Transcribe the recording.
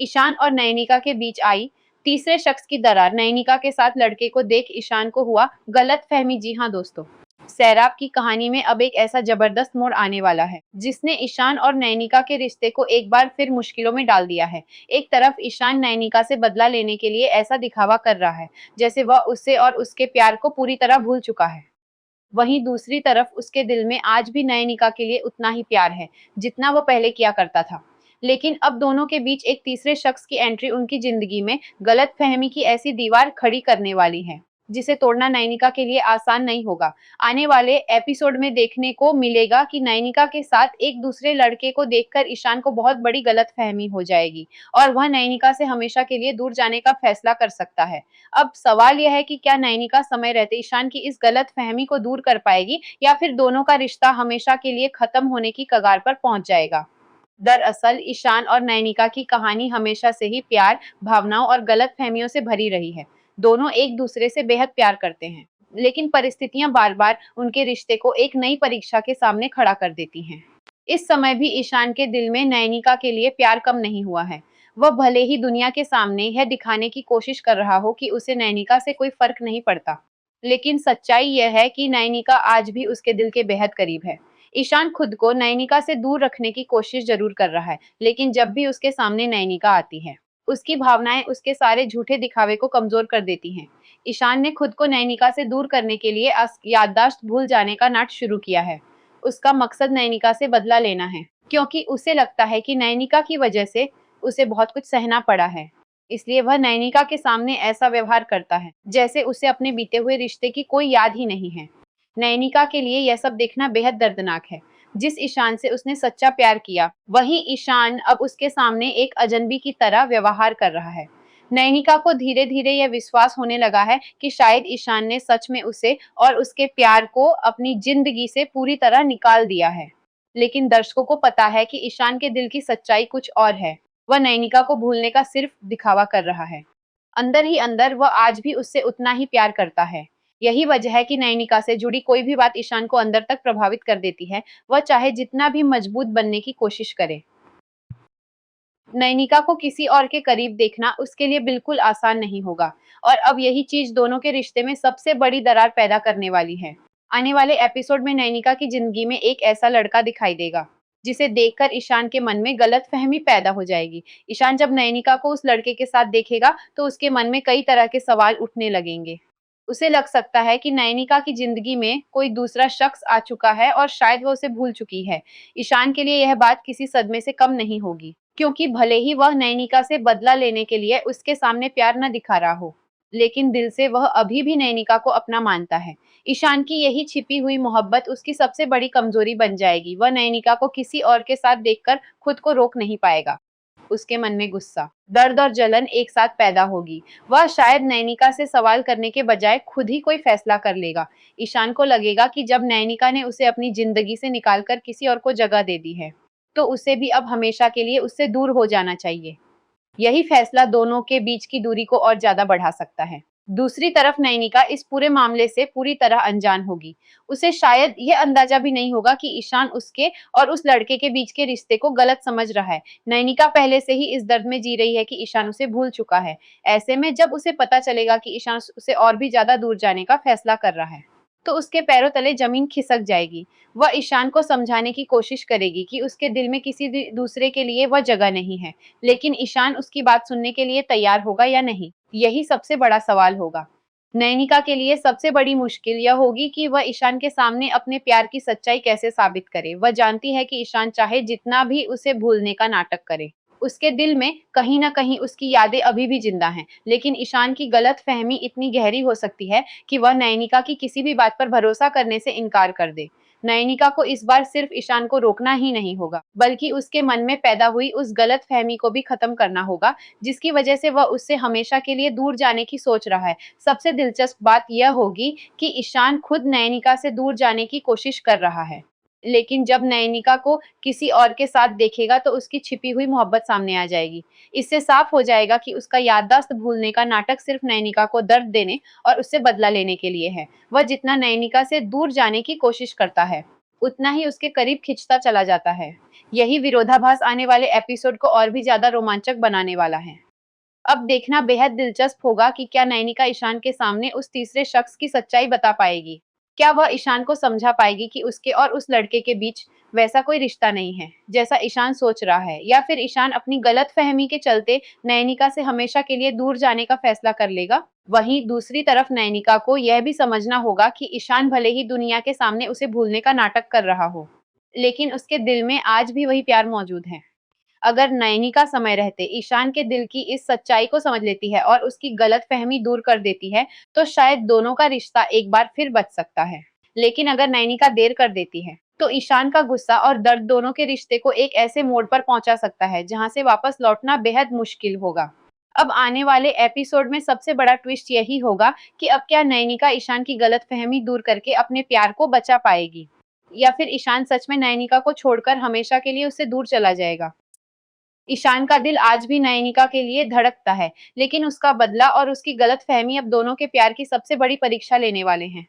ईशान और नयनिका के बीच आई तीसरे शख्स की दरार। नयनिका के साथ लड़के को देख ईशान को हुआ गलतफहमी। जी हाँ दोस्तों, सैराब की कहानी में अब एक ऐसा जबरदस्त मोड़ आने वाला है जिसने ईशान और नयनिका के रिश्ते को एक बार फिर मुश्किलों में डाल दिया है। एक तरफ ईशान नयनिका से बदला लेने के लिए ऐसा दिखावा कर रहा है जैसे वह उससे और उसके प्यार को पूरी तरह भूल चुका है। वहीं दूसरी तरफ उसके दिल में आज भी नयनिका के लिए उतना ही प्यार है जितना वह पहले किया करता था। लेकिन अब दोनों के बीच एक तीसरे शख्स की एंट्री उनकी जिंदगी में गलतफहमी की ऐसी दीवार खड़ी करने वाली है जिसे तोड़ना नयनिका के लिए आसान नहीं होगा। आने वाले एपिसोड में देखने को मिलेगा कि नयनिका के साथ एक दूसरे लड़के को देखकर ईशान को बहुत बड़ी गलतफहमी हो जाएगी और वह नयनिका से हमेशा के लिए दूर जाने का फैसला कर सकता है। अब सवाल यह है कि क्या नयनिका समय रहते ईशान की इस गलतफहमी को दूर कर पाएगी या फिर दोनों का रिश्ता हमेशा के लिए खत्म होने की कगार पर पहुंच जाएगा। दरअसल ईशान और नयनिका की कहानी हमेशा से ही प्यार, भावनाओं और गलतफहमियों से भरी रही है। दोनों एक दूसरे से बेहद प्यार करते हैं, लेकिन परिस्थितियां बार-बार उनके रिश्ते को एक नई परीक्षा के सामने खड़ा कर देती हैं। इस समय भी ईशान के दिल में नयनिका के लिए प्यार कम नहीं हुआ है। वह भले ही दुनिया के सामने यह दिखाने की कोशिश कर रहा हो कि उसे नयनिका से कोई फर्क नहीं पड़ता, लेकिन सच्चाई यह है कि नयनिका आज भी उसके दिल के बेहद करीब है। ईशान खुद को नयनिका से दूर रखने की कोशिश जरूर कर रहा है, लेकिन जब भी उसके सामने नयनिका आती है, उसकी भावनाएं उसके सारे झूठे दिखावे को कमजोर कर देती हैं। ईशान ने खुद को नयनिका से दूर करने के लिए याददाश्त भूल जाने का नाटक शुरू किया है। उसका मकसद नयनिका से बदला लेना है, क्योंकि उसे लगता है कि नयनिका की वजह से उसे बहुत कुछ सहना पड़ा है। इसलिए वह नयनिका के सामने ऐसा व्यवहार करता है जैसे उसे अपने बीते हुए रिश्ते की कोई याद ही नहीं है। नयनिका के लिए यह सब देखना बेहद दर्दनाक है। जिस ईशान से उसने सच्चा प्यार किया, वही ईशान अब उसके सामने एक अजनबी की तरह व्यवहार कर रहा है। नयनिका को धीरे धीरे यह विश्वास होने लगा है कि शायद ईशान ने सच में उसे और उसके प्यार को अपनी जिंदगी से पूरी तरह निकाल दिया है। लेकिन दर्शकों को पता है कि ईशान के दिल की सच्चाई कुछ और है। वह नयनिका को भूलने का सिर्फ दिखावा कर रहा है। अंदर ही अंदर वह आज भी उससे उतना ही प्यार करता है। यही वजह है कि नयनिका से जुड़ी कोई भी बात ईशान को अंदर तक प्रभावित कर देती है, वह चाहे जितना भी मजबूत बनने की कोशिश करे। नयनिका को किसी और के करीब देखना उसके लिए बिल्कुल आसान नहीं होगा और अब यही चीज दोनों के रिश्ते में सबसे बड़ी दरार पैदा करने वाली है। आने वाले एपिसोड में नयनिका की जिंदगी में एक ऐसा लड़का दिखाई देगा जिसे देखकर ईशान के मन में गलतफहमी पैदा हो जाएगी। ईशान जब नयनिका को उस लड़के के साथ देखेगा तो उसके मन में कई तरह के सवाल उठने लगेंगे। उसे लग सकता है कि नयनिका की जिंदगी में कोई दूसरा शख्स आ चुका है और शायद वो उसे भूल चुकी है। ईशान के लिए यह बात किसी सदमे से कम नहीं होगी, क्योंकि भले ही वह नयनिका से बदला लेने के लिए उसके सामने प्यार न दिखा रहा हो, लेकिन दिल से वह अभी भी नयनिका को अपना मानता है। ईशान की यही छिपी हुई मोहब्बत उसकी सबसे बड़ी कमजोरी बन जाएगी। वह नयनिका को किसी और के साथ देखकर खुद को रोक नहीं पाएगा। उसके मन में गुस्सा, दर्द और जलन एक साथ पैदा होगी। वह शायद नयनिका से सवाल करने के बजाय खुद ही कोई फैसला कर लेगा। ईशान को लगेगा कि जब नयनिका ने उसे अपनी जिंदगी से निकालकर किसी और को जगह दे दी है, तो उसे भी अब हमेशा के लिए उससे दूर हो जाना चाहिए। यही फैसला दोनों के बीच की दूरी को और ज्यादा बढ़ा सकता है। दूसरी तरफ नयनिका इस पूरे मामले से पूरी तरह अनजान होगी। उसे शायद यह अंदाजा भी नहीं होगा कि ईशान उसके और उस लड़के के बीच के रिश्ते को गलत समझ रहा है। नयनिका पहले से ही इस दर्द में जी रही है कि ईशान उसे भूल चुका है। ऐसे में जब उसे पता चलेगा कि ईशान उसे और भी ज्यादा दूर जाने का फैसला कर रहा है, तो उसके पैरों तले जमीन खिसक जाएगी। वह ईशान को समझाने की कोशिश करेगी कि उसके दिल में किसी दूसरे के लिए वह जगह नहीं है, लेकिन ईशान उसकी बात सुनने के लिए तैयार होगा या नहीं, यही सबसे बड़ा सवाल होगा। नयनिका के लिए सबसे बड़ी मुश्किल यह होगी कि वह ईशान के सामने अपने प्यार की सच्चाई कैसे साबित करे। वह जानती है कि ईशान चाहे जितना भी उसे भूलने का नाटक करे, उसके दिल में कहीं न कहीं उसकी यादें अभी भी जिंदा हैं। लेकिन ईशान की गलतफहमी इतनी गहरी हो सकती है कि वह नयनिका की किसी भी बात पर भरोसा करने से इनकार कर दे। नयनिका को इस बार सिर्फ ईशान को रोकना ही नहीं होगा, बल्कि उसके मन में पैदा हुई उस गलतफहमी को भी खत्म करना होगा, जिसकी वजह से वह उससे हमेशा के लिए दूर जाने की सोच रहा है। सबसे दिलचस्प बात यह होगी कि ईशान खुद नयनिका से दूर जाने की कोशिश कर रहा है, लेकिन जब नयनिका को किसी और के साथ देखेगा तो उसकी छिपी हुई मोहब्बत सामने आ जाएगी। इससे साफ हो जाएगा कि उसका याददाश्त भूलने का नाटक सिर्फ नयनिका को दर्द देने और उससे बदला लेने के लिए है। वह जितना नयनिका से दूर जाने की कोशिश करता है, उतना ही उसके करीब खिंचता चला जाता है। यही विरोधाभास आने वाले एपिसोड को और भी ज्यादा रोमांचक बनाने वाला है। अब देखना बेहद दिलचस्प होगा कि क्या नयनिका ईशान के सामने उस तीसरे शख्स की सच्चाई बता पाएगी। क्या वह ईशान को समझा पाएगी कि उसके और उस लड़के के बीच वैसा कोई रिश्ता नहीं है जैसा ईशान सोच रहा है, या फिर ईशान अपनी गलतफहमी के चलते नयनिका से हमेशा के लिए दूर जाने का फैसला कर लेगा। वहीं दूसरी तरफ नयनिका को यह भी समझना होगा कि ईशान भले ही दुनिया के सामने उसे भूलने का नाटक कर रहा हो, लेकिन उसके दिल में आज भी वही प्यार मौजूद है। अगर नयनिका समय रहते ईशान के दिल की इस सच्चाई को समझ लेती है और उसकी गलतफहमी दूर कर देती है, तो शायद दोनों का रिश्ता एक बार फिर बच सकता है। लेकिन अगर नयनिका देर कर देती है, तो ईशान का गुस्सा और दर्द दोनों के रिश्ते को एक ऐसे मोड़ पर पहुंचा सकता है जहां से वापस लौटना बेहद मुश्किल होगा। अब आने वाले एपिसोड में सबसे बड़ा ट्विस्ट यही होगा कि अब क्या नयनिका ईशान की गलतफहमी दूर करके अपने प्यार को बचा पाएगी, या फिर ईशान सच में नयनिका को छोड़कर हमेशा के लिए उससे दूर चला जाएगा। ईशान का दिल आज भी नयनिका के लिए धड़कता है, लेकिन उसका बदला और उसकी गलतफहमी अब दोनों के प्यार की सबसे बड़ी परीक्षा लेने वाले हैं।